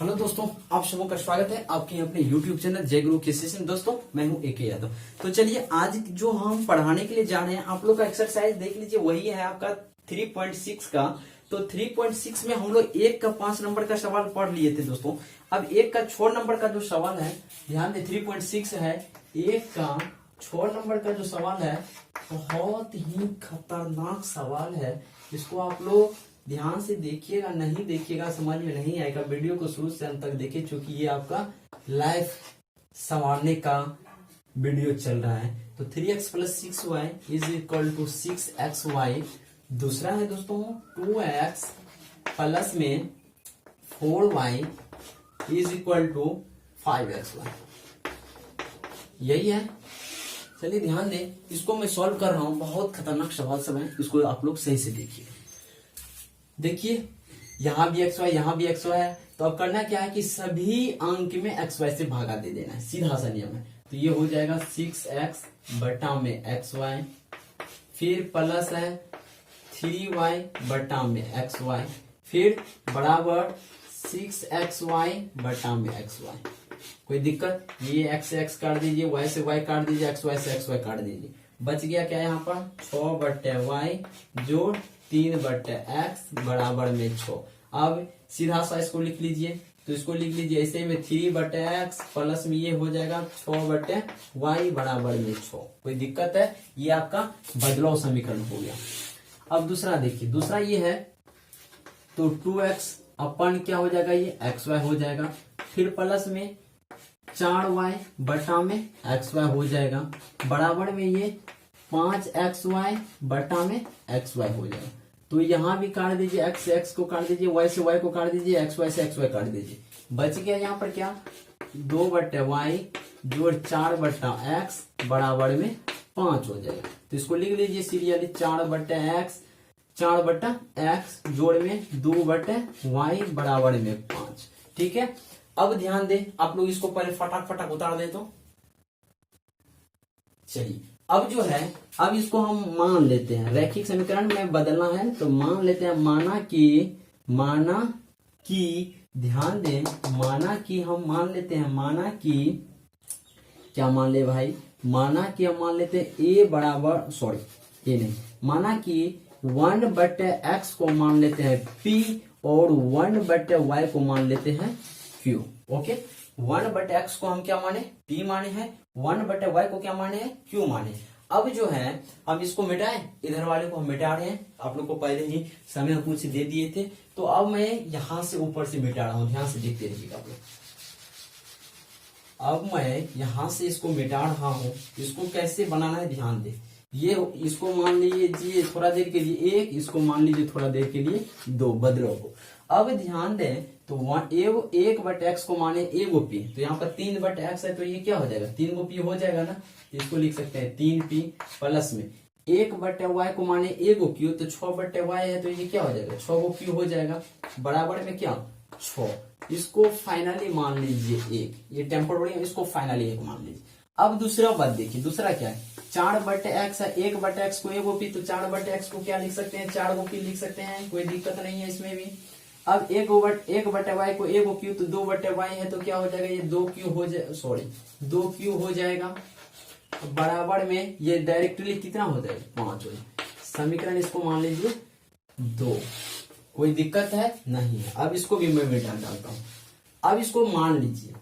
Hello दोस्तों, आप सबों का स्वागत है आपके अपने YouTube चैनल जय गुरु के सेशन। दोस्तों मैं हूं AK यादव। तो चलिए आज जो हम पढ़ाने के लिए जा रहे हैं, आप लोग का एक्सरसाइज देख लीजिए, वही है आपका 3.6 का। तो 3.6 में हम लोग 1 का 5 नंबर का सवाल पढ़ लिए थे दोस्तों। अब 1 का 6 नंबर का जो सवाल है, ध्यान दे 3.6 है, 1 का 6 नंबर का जो सवाल है बहुत ही खतरनाक सवाल है। इसको आप लोग ध्यान से देखिएगा, नहीं देखिएगा समझ में नहीं आएगा। वीडियो को शुरू से अंत तक देखिए, क्योंकि ये आपका लाइफ संवारने का वीडियो चल रहा है। तो 3x + 6y = 6xy। दूसरा है दोस्तों 2x + 4y = 5xy। यही है। चलिए ध्यान दें, इसको मैं सॉल्व कर रहा हूं। बहुत खतरनाक सवाल सब है, इसको आप लोग सही से देखिए। देखिए यहां भी xy, यहां भी xy है, तो अब करना क्या है कि सभी अंक में xy से भागा दे देना है, सीधा सा नियम है। तो ये हो जाएगा 6x बटा में xy, फिर प्लस है 3y बटा में xy, फिर बराबर 6xy बटा में xy। कोई दिक्कत? ये x से x काट दीजिए, y से y काट दीजिए, xy से xy काट दीजिए। बच गया क्या यहाँ पर 6 बटे y जोड़ 3 बटे x बराबर में 6। अब सीधा सा इसको लिख लीजिए, तो इसको लिख लीजिए ऐसे में 3 बटे x प्लस में ये हो जाएगा 6 बटे y बराबर में 6। कोई दिक्कत है? ये आपका बदलाव समीकरण हो गया। अब दूसरा देखिए, दूसरा ये है, तो 2x अपन क्या हो जाएगा, ये xy हो जाएगा, फिर प्लस में 4y बटा में xy हो जाएगा, बराबर में ये 5xy बटा में xy हो जाएगा। तो यहाँ भी काट दीजिए, x से x को काट दीजिए, y से y को काट दीजिए, xy से xy काट दीजिए। बच गया यहाँ पर क्या 2 बटे y जोड़ 4 बटा x बराबर में 5 हो जाएगा। तो इसको लिख लीजिए सीरियली 4 बटे x जोड़ में 2 बटे y बराबर में 5। ठीक है। अब ध्यान दें, आप लोग इसको पहले फटाक फटाक उतार दे। तो चलिए अब जो है, अब इसको हम मान लेते हैं, रैखिक समीकरण में बदलना है तो मान लेते हैं, माना कि ध्यान दें, हम मान लेते हैं, क्या मान ले भाई, हम मान लेते हैं a बराबर, सॉरी a नहीं, माना कि 1 बटे x को मान लेते हैं p और 1 बटे y को मान लेते हैं q। ओके, 1 बटे x को हम क्या माने, p माने हैं, 1 बटे y को क्या माने हैं, q माने। अब जो है हम इसको मिटाएं, इधर वाले को हम मिटा रहे हैं, आप लोग को पहले ही समय कुछ दे दिए थे। तो अब मैं यहां से ऊपर से मिटा रहा हूं, ध्यान से देखते रहिएगा आप लोग। अब मैं यहां से इसको मिटा रहा हूं, इसको कैसे बनाना है ध्यान दे। ये इसको मान लीजिए थोड़ा देर के लिए 1, इसको मान लीजिए थोड़ा देर के लिए 2, बदलो को। अब ध्यान दें, तो 1 बटे x को माने एगो p, तो यहाँ पर 3 बटे x है, तो ये क्या हो जाएगा 3 गो p हो जाएगा ना। इसको लिख सकते हैं 3p प्लस में 1 बटे y को माने एगो q, तो 6 बटे y है, तो ये क्या हो जाएगा 6 गो q हो जाएगा, बराबर में क्या 6। इसको फाइनली मान लीजिए 1, ये टेम्पोररी, इसको फाइनली 1 मान लीजिए। अब दूसरा बात देखिए, दूसरा क्या है, 4 बटे x है, 1 बटे x को एगो p, तो 4 बटे x को क्या लिख सकते हैं 4 गो p लिख सकते हैं, कोई दिक्कत नहीं है इसमें भी। अब 1 बटे y को एगो q, तो 2 बटे y है, तो क्या हो जाएगा ये 2q हो जाए, सॉरी 2q हो जाएगा, बराबर में ये डायरेक्टली कितना हो जाएगा 5 हो जाएगा। समीकरण इसको मान लीजिए 2, कोई दिक्कत है नहीं है। अब इसको भी मैं मिटा डालता हूं। अब इसको मान लीजिए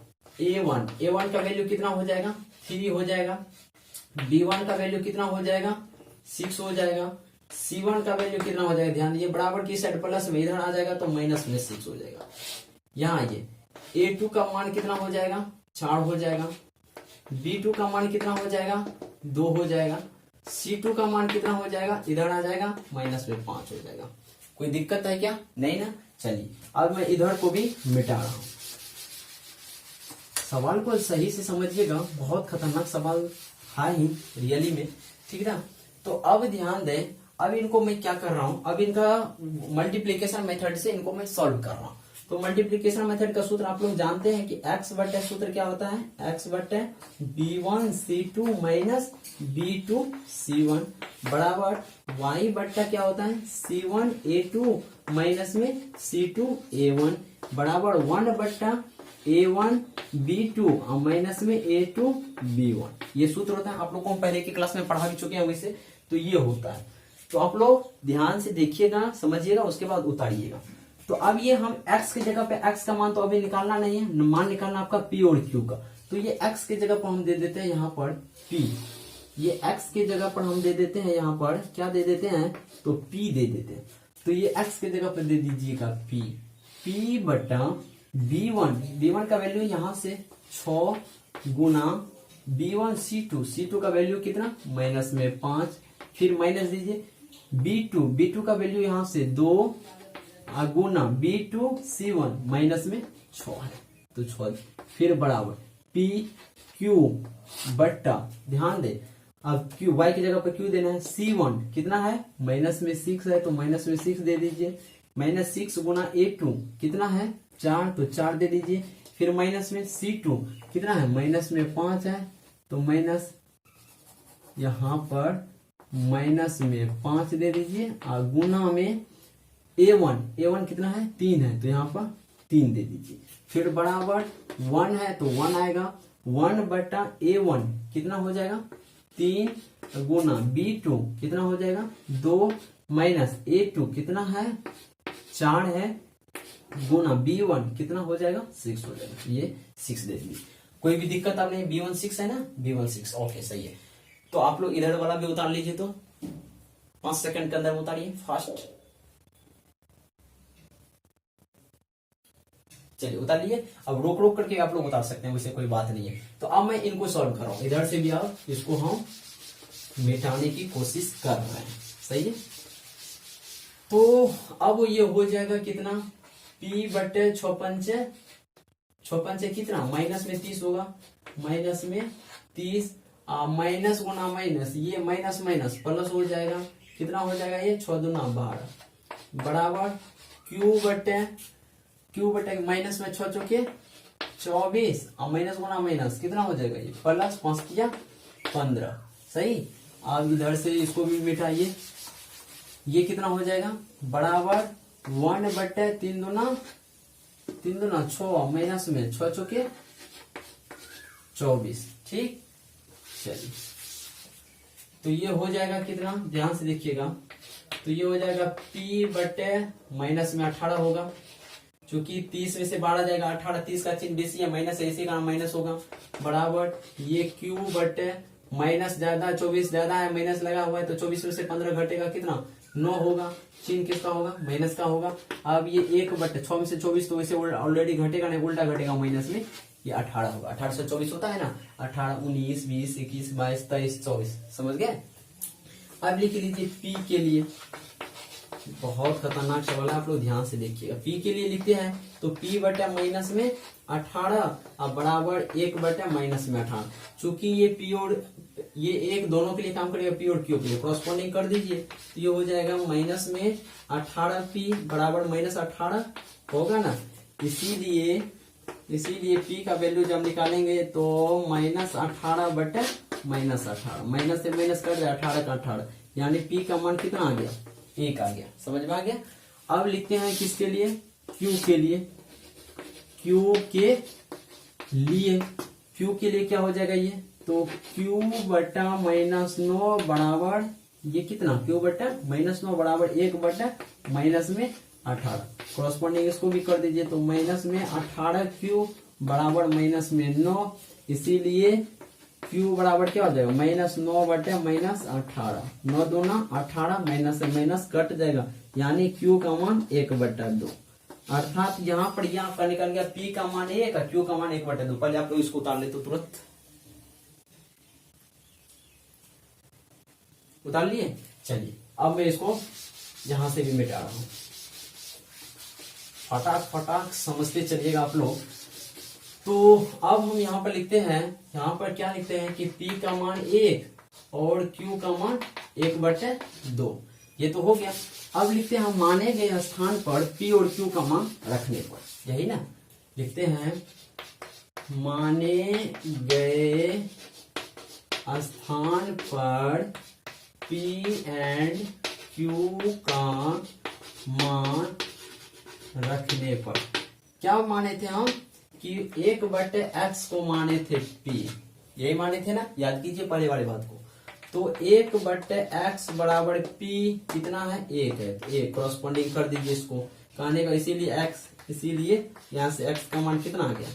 a1 का वैल्यू कितना हो जाएगा 3 हो जाएगा, b1 का वैल्यू कितना हो जाएगा 6 हो जाएगा, c1 का वैल्यू कितना हो जाएगा, ध्यान दीजिए बराबर की साइड प्लस में इधर आ जाएगा तो माइनस में 6 हो जाएगा। यहाँ ये a2 का मान कितना हो जाएगा 4 हो जाएगा, b2 का मान कितना हो जाएगा 2 हो जाएगा, c2 का मान कितना हो जाएगा, इधर आ जाएगा माइनस में 5 हो जाएगा। कोई दिक्कत है क्या? नहीं ना। चलिए अब मैं इधर को भी मिटा रहा हूं। सवाल को सही से समझिएगा, बहुत खतरनाक सवाल है ही रियली में, ठीक है ना। तो अब ध्यान दें, अब इनको मैं क्या कर रहा हूं, अब इनका मल्टीप्लीकेशन मेथड से इनको मैं सॉल्व कर रहा हूं। तो मल्टीप्लीकेशन मेथड का सूत्र आप लोग जानते हैं कि x बटे सूत्र क्या होता है, x बटे b1c2 माइनस b2c1 बराबर y बट्टा क्या होता है c1a2 माइनस में c2a1। बराबर 1/A1B2 और माइनस में A2B1। ये सूत्र होता है, आप लोग को हम पहले की क्लास में पढ़ा भी चुके हैं वैसे। तो ये होता है, तो आप लोग ध्यान से देखिएगा, समझिएगा, उसके बाद उतारिएगा। तो अब ये हम x की जगह पे x का मान तो अभी निकालना नहीं है, मान निकालना आपका p और q का। तो ये x की जगह पर हम दे देते हैं यहाँ पर p, ये x की जगह पर हम दे देते हैं यहाँ पर क्या दे देते हैं, तो p दे देते हैं। तो ये x की जगह पर दे दीजिएगा p बटा b1 का वैल्यू यहाँ से 6 गुना b1 का वैल्यू कितना, माइनस में 5, फिर माइनस दीजिए b2 का वैल्यू यहाँ से 2 गुना b2 माइनस में 6 है, तो 6, फिर बराबर pq बट्टा, ध्यान दे अब q, y की जगह पर q देना है, c1 कितना है, माइनस में 6 है, तो माइनस में 6 दे दीजिए, माइनस 6 गुना a2 कितना है 4, तो 4 दे दीजिए, फिर माइनस में c2 कितना है, माइनस में 5 है, तो माइनस यहाँ पर माइनस में 5 दे दीजिए, और गुना में a1 कितना है 3 है, तो यहाँ पर 3 दे दीजिए, फिर बराबर 1 है तो 1 आएगा, 1/A1 कितना हो जाएगा 3 गुना b2 कितना हो जाएगा 2 माइनस a2 कितना है 4 है, गुना b1 कितना हो जाएगा 6 हो जाएगा, ये 6 दे दीजिए। कोई भी दिक्कत आप नहीं, b1 6 है ना, b1 6 ओके सही है। तो आप लोग इधर वाला भी उतार लीजिए, तो 5 सेकंड के अंदर उतारिए फास्ट, चलिए उतार लिए। अब रोक रोक करके आप लोग उतार सकते हैं, वैसे कोई बात नहीं है। तो अब मैं इनको सॉल्व कर रहा हूं, इधर से भी आप इसको हम मिटाने की कोशिश कर रहे हैं, सही है। तो अब ये हो जाएगा कितना, p/6 कितना, माइनस में 30 होगा, माइनस में 30, माइनस गुना माइनस, ये माइनस माइनस प्लस हो जाएगा, कितना हो जाएगा ये 6 दूना 12, बराबर q बटे माइनस में 6 चौके 24, और माइनस गुना माइनस कितना हो जाएगा ये प्लस 5 किया 15, सही। अब इधर से इसको भी मिटाइए, ये कितना हो जाएगा, बराबर 1/3 दूना 6, माइनस में 6 चौके 24, ठीक। चलिए तो ये हो जाएगा कितना, ध्यान से देखिएगा, तो ये हो जाएगा p बटे माइनस में 18 होगा, क्योंकि 30 में से 12 जाएगा, 18 30 का चिन्ह बेसी है, माइनस ऐसे का माइनस होगा, बराबर ये q बटे माइनस ज्यादा 24 ज्यादा है, माइनस लगा हुआ है, तो 24 में से 15 घटेगा कितना 9 होगा, चिन्ह किसका होगा, माइनस का होगा। अब ये 1/6 में से 24 तो वैसे ऑलरेडी घटेगा नहीं, उल्टा घटेगा माइनस में, ये 18 होगा, 18 से 24 होता है ना, 18 19 20 21 22 23 24, समझ गए। अब लिख लीजिए p के लिए, बहुत खतरनाक सवाल है, आप लोग ध्यान से देखिएगा। p के लिए लिखते हैं तो p बटा माइनस में 18 और बराबर 1/- में 18, चूंकि ये p और ये एक दोनों के लिए काम करेगा, p और q के लिए कॉरस्पॉन्डिंग कर दीजिए, तो ये हो जाएगा माइनस में 18p बराबर -18 होगा ना। इसीलिए p का वैल्यू जब निकालेंगे तो -18 बटे -18, माइनस से माइनस कर दिया 18 का 18, यानी p का मान कितना आ गया 1 आ गया, समझ में आ गया। अब लिखते हैं किसके लिए, q के लिए, q के लिए क्या हो जाएगा ये, तो q बटा -9 बराबर ये कितना, q बटा -9 बराबर 1/- में 18, कॉरस्पॉन्डिंग इसको भी कर दीजिए, तो माइनस में 18q बराबर माइनस में 9, इसीलिए q बराबर क्या हो जाएगा -9 बटे -18, 9 दूना 18, माइनस से माइनस कट जाएगा, यानी q का मान 1/2, अर्थात यहाँ पर यह आपका निकल गया p का मान 1 और q का मान 1/2। पहले आप लोग इसको उतार ले, तो तुरंत उतार लिए। चलिए अब मैं इसको यहां से भी मिटा रहा हूं, फटाक समझते चलिएगा आप लोग। तो अब हम यहाँ पर लिखते हैं, यहाँ पर क्या लिखते हैं कि p का मान 1 और q का मान 1/2, ये तो हो गया। अब लिखते हैं हम माने गए स्थान पर p और q का मान रखने पर, यही ना, लिखते हैं माने गए स्थान पर p एंड q का मान रखने पर, क्या माने थे हम कि 1/x को माने थे p, यही माने थे ना, याद कीजिए पहले वाली बात को। तो 1/x बराबर p कितना है, 1 है, तो 1 क्रॉसपोंडिंग कर दीजिए इसको कहने का, इसीलिए x, इसीलिए यहाँ से x का मान कितना आ गया,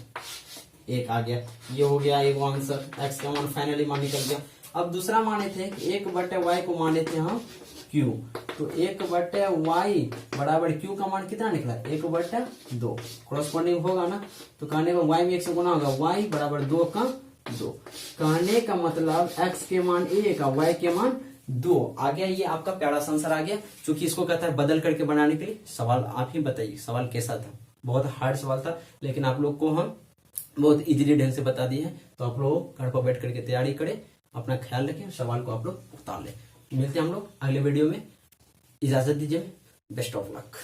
1 आ गया। ये हो गया एक आंसर, x का मान फाइनली मान निकल गया। अब दूसरा माने थे 1/y को माने थे हम q, तो 1/y बराबर q का मान कितना निकला, 1/2 क्रॉसपोंडिंग होगा ना, तो कहने का y में 1 से गुना होगा, y बराबर 2 का 2, कहने का मतलब x के मान 1 का y के मान 2 आ गया। ये आपका प्यारा सा आंसर आ गया। चूंकि इसको कहता है बदल करके बनाने के लिए, सवाल आप ही बताइए सवाल कैसा था, बहुत हार्ड सवाल था, लेकिन आप लोग को हम बहुत इजीली ढंग से बता दिए हैं। तो आप लोग घर पर बैठ करके तैयारी करें, अपना ख्याल रखें, सवाल को आप लोग उतार लें। मिलते हैं हम लोग अगले वीडियो में, इजाजत दीजिए, बेस्ट ऑफ लक।